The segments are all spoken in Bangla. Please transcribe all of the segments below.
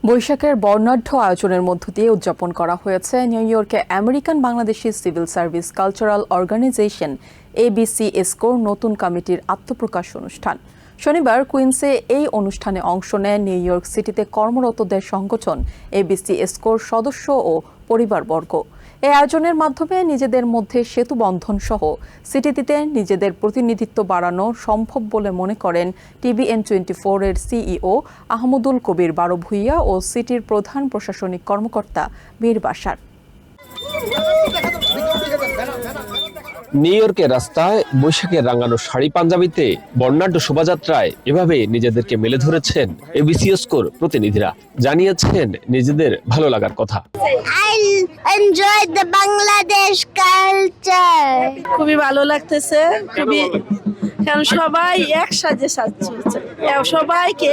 বৈশাখের বর্ণাঢ্য আয়োজনের মধ্য দিয়ে উদযাপন করা হয়েছে নিউ ইয়র্কে American Bangladeshi civil service cultural organisation ABC এসকোর নতুন কমিটির আত্মপ্রকাশ অনুষ্ঠান। শনিবার কুইন্সে এই অনুষ্ঠানে অংশ নেয় নিউ ইয়র্ক সিটিতে কর্মরতদের সংগঠন এবিসি এসকোর সদস্য ও পরিবারবর্গ। এই আয়োজনের মাধ্যমে নিজেদের মধ্যে সেতু বন্ধন সহ সিটিতে নিজেদের প্রতিনিধিত্ব বাড়ানো সম্ভব বলে মনে করেন TVN24 এর সিইও আহমদুল কবির বারোভূইয়া ও সিটির প্রধান প্রশাসনিক কর্মকর্তা মীর বাশার। নিউ ইয়র্কের রাস্তায় বৈশাখের রাঙানো শাড়ি পাঞ্জাবিতে বর্ণাঢ্য শোভাযাত্রায় এভাবে নিজেদেরকে মেলে ধরেছেন এবিসি এসকোর প্রতিনিধিরা। জানিয়েছেন নিজেদের ভালো লাগার কথা। খুবই ভালো লাগতেছে, কারণ সবাই একসাথে সাজছে, সবাইকে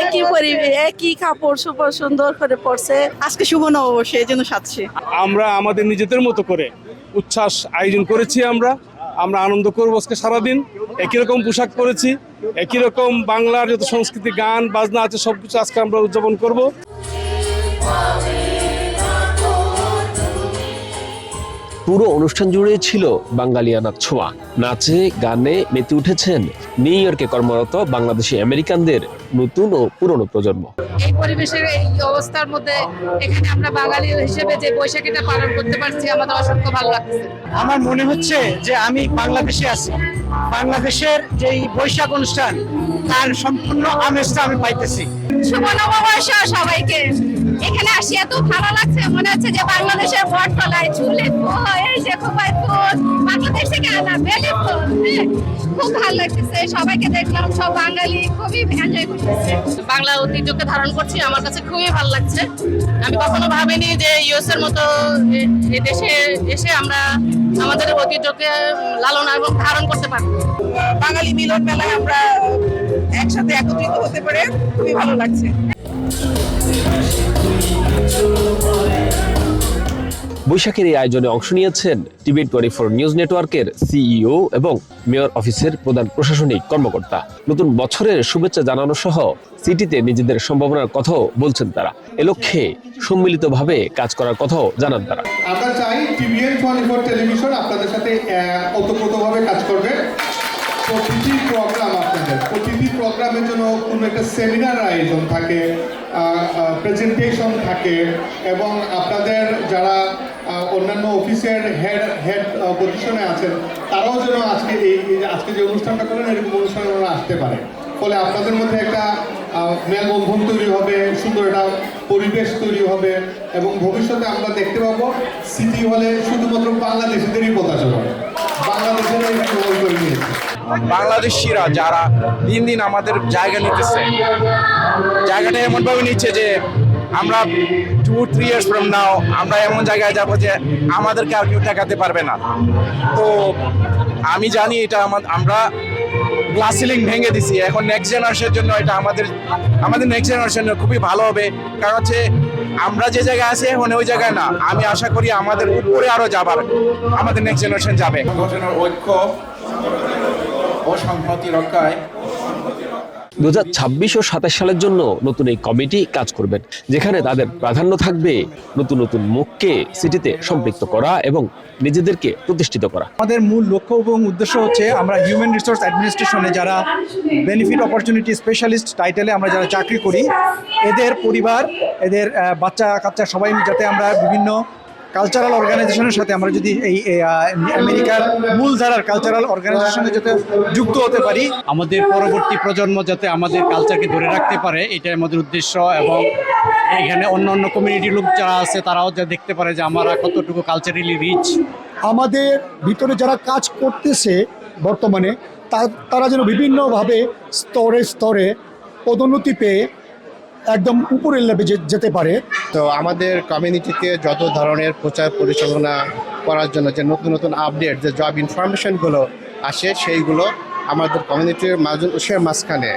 একই পরিবেশ একই কাপড় সুপার সুন্দর করে পরছে। আজকে শুভ নববর্ষ, এই জন্য সাজছি। আমরা আমাদের নিজেদের মতো করে উচ্ছ্বাস আয়োজন করেছি। আমরা আনন্দ করবো আজকে সারাদিন। একই রকম পোশাক পরেছি, একই রকম বাংলার যত সংস্কৃতি গান বাজনা আছে সবকিছু আজকে আমরা উদযাপন করব। পুরো অনুষ্ঠান জুড়ে ছিল বাঙালিয়ানার ছোঁয়া। নাচে গানে মেতে উঠেছেন নিউ ইয়র্কে কর্মরত বাংলাদেশি আমেরিকানদের নতুন ও পুরনো প্রজন্ম। এই পরিবেশের এই অবস্থার মধ্যে এখানে আমরা বাঙালি হিসেবে যে বৈশাখীটা পালন করতে পারছি, আমাদের অসংখ্য ভালো লাগছে। আমার মনে হচ্ছে যে আমি বাংলাদেশে আছি। বাংলাদেশের যে বৈশাখ অনুষ্ঠান তার সম্পূর্ণ আমেজটা আমি পাইতেছি। শুভ নববর্ষ সবাইকে। এখানে আসি এত ভালো লাগছে, মনে হচ্ছে যে বাংলাদেশের বটতলায় চুলে এই যে খোপায় ফুল বাংলাদেশ থেকে আনা বেলি ফুল, খুব ভালো লাগতেছে। সবাইকে দেখলাম, সব বাঙালি খুবই এনজয় করতেছে। বাংলা ঐতিহ্যকে ধারণ করছি, আমার কাছে খুবই ভালো লাগছে। আমি কখনো ভাবিনি যে ইউএস এর মতো এই দেশে এসে আমরা আমাদের ঐতিহ্যকে লালন এবং ধারণ করতে পারবো। বাঙালি মিলন মেলায় আমরা একসাথে একত্রিত হতে পারে, খুবই ভালো লাগছে। বৈশাখের এই আয়োজনে অংশ নিয়েছেন TVN24 নিউজ নেটওয়ার্কের সিইও এবং মেয়র অফিসের প্রধান প্রশাসনিক কর্মকর্তা। নতুন বছরের শুভেচ্ছা জানানো সহ সিটিতে নিজেদের সম্ভাবনার কথাও বলছেন তারা। এ লক্ষ্যে সম্মিলিতভাবে কাজ করার কথাও জানান তারা। আমরা চাই TVN24 টেলিভিশন আপনাদের সাথে ওতপ্রোতভাবে কাজ করবে। প্রতিটি প্রোগ্রামের জন্য কোনো একটা সেমিনার আয়োজন থাকে, প্রেজেন্টেশন থাকে, এবং আপনাদের যারা অন্যান্য অফিসের হেড পজিশনে আছেন তারাও যেন আজকে যে অনুষ্ঠানটা করেন এরকম অনুষ্ঠানে ওরা আসতে পারে। ফলে আপনাদের মধ্যে একটা মেলবন্ধন তৈরি হবে, সুন্দর একটা পরিবেশ তৈরি হবে, এবং ভবিষ্যতে আমরা দেখতে পাবো সিটি হলে শুধুমাত্র বাংলাদেশিদেরই প্রচার হবে, বাংলাদেশেরই করে নিয়েছে। বাংলাদেশিরা যারা দিন দিন আমাদের জায়গা নিতেছে, জায়গাটা এমনভাবে নিচ্ছে যে আমরা 2-3 years from now আমরা এমন জায়গায় যাবো যে আমাদেরকে আর কেউ ঠেকাতে পারবে না। তো আমি জানি এটা আমরা গ্লাস সিলিং ভেঙে দিছি। এখন নেক্সট জেনারেশনের জন্য এটা আমাদের নেক্সট জেনারেশনের খুবই ভালো হবে। কারণ হচ্ছে আমরা যে জায়গায় আছি এখন ওই জায়গায় না, আমি আশা করি আমাদের উপরে আরো যাবার আমাদের নেক্সট জেনারেশন যাবে। ঐক্য ও সংহতি রক্ষায় 2026 ও 27 সালের জন্য নতুন এই কমিটি কাজ করবেন, যেখানে তাদের প্রাধান্য থাকবে নতুন নতুন মুখকে সিটিতে সম্পৃক্ত করা এবং নিজেদেরকে প্রতিষ্ঠিত করা। আমাদের মূল লক্ষ্য এবং উদ্দেশ্য হচ্ছে আমরা হিউম্যান রিসোর্স অ্যাডমিনিস্ট্রেশনে যারা বেনিফিট অপরচুনিটি স্পেশালিস্ট টাইটেলে আমরা যারা চাকরি করি, এদের পরিবার, এদের বাচ্চা কাচ্চা সবাই যাতে আমরা বিভিন্ন কালচারাল অর্গানাইজেশনের সাথে আমরা যদি এই আমেরিকার মূলধারার কালচারাল অর্গানাইজেশনে যাতে যুক্ত হতে পারি, আমাদের পরবর্তী প্রজন্ম যাতে আমাদের কালচারকে ধরে রাখতে পারে, এটাই আমাদের উদ্দেশ্য। এবং এখানে অন্য অন্য কমিউনিটির লোক যারা আছে তারাও যা দেখতে পারে যে আমরা কতটুকু কালচারালি রিচ। আমাদের ভিতরে যারা কাজ করতেছে বর্তমানে তারা যেন বিভিন্নভাবে স্তরে স্তরে পদোন্নতি পেয়ে একদম উপরের লেভেলে যেতে পারে। তো আমাদের কমিউনিটিতে যত ধরনের প্রচার পরিচালনা করার জন্য যে নতুন নতুন আপডেট, যে জব ইনফরমেশনগুলো আসে, সেইগুলো আমাদের কমিউনিটির মানুষের মাঝখানে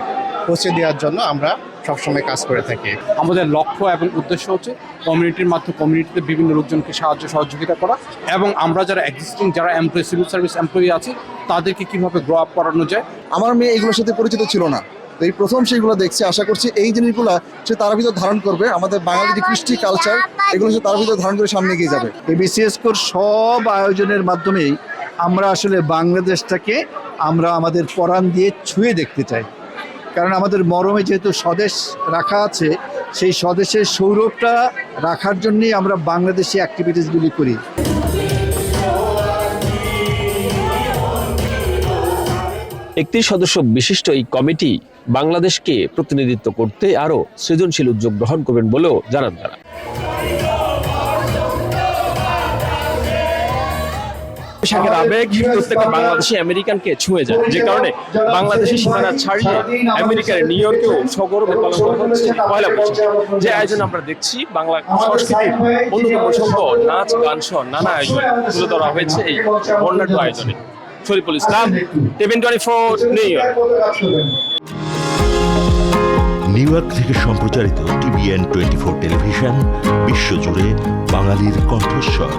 পৌঁছে দেওয়ার জন্য আমরা সবসময় কাজ করে থাকি। আমাদের লক্ষ্য এবং উদ্দেশ্য হচ্ছে কমিউনিটির মাধ্যমে কমিউনিটিতে বিভিন্ন লোকজনকে সহযোগিতা করা, এবং আমরা যারা এক্সিস্টিং যারা সিভিল সার্ভিস এমপ্লয়ি আছে তাদেরকে কীভাবে গ্রো আপ করানো যায়। আমার মেয়ে এগুলোর সাথে পরিচিত ছিল না, তো এই প্রথম সেগুলো দেখছে, আশা করছি এই জিনিসগুলো সে তার ভিতর ধারণ করবে, আমাদের বাঙালি যে কৃষ্টি কালচার এগুলো সে তার ভিতর ধারণ করে সামনে এগিয়ে যাবে। এবিসি এসকোর সব আয়োজনের মাধ্যমেই আমরা আসলে বাংলাদেশটাকে আমরা আমাদের পরাণ দিয়ে ছুঁয়ে দেখতে চাই, কারণ আমাদের মরমে যেহেতু স্বদেশ রাখা আছে, সেই স্বদেশের সৌরভটা রাখার জন্যই আমরা বাংলাদেশি অ্যাক্টিভিটিসগুলি করি। 31 সদস্য বিশিষ্ট এই কমিটি বাংলাদেশকে প্রতিনিধিত্ব করতে আরও সৃজনশীল উদ্যোগ গ্রহণ করবেন বলেও জানান তারা। পোশাকের আবেগ প্রত্যেকটা বাংলাদেশি আমেরিকানকে ছুঁয়ে যায়, যে কারণে বাংলাদেশের সীমানা ছাড়িয়ে আমেরিকার নিউ ইয়র্কেও সগৌরবে পালন করা হচ্ছে পয়লা বৈশাখ। যে আয়োজন আমরা দেখছি বাংলা সংস্কৃতির অন্যতম সম্পদ, নাচ গান সহ নানা আয়োজন তুলে ধরা হয়েছে এই বর্ণাঢ্য আয়োজনে। Shariful Islam, TVN 24, New York. New York থেকে সম্প্রচারিত টিভিএন 24 টেলিভিশন বিশ্বজুড়ে বাঙালির কণ্ঠস্বর।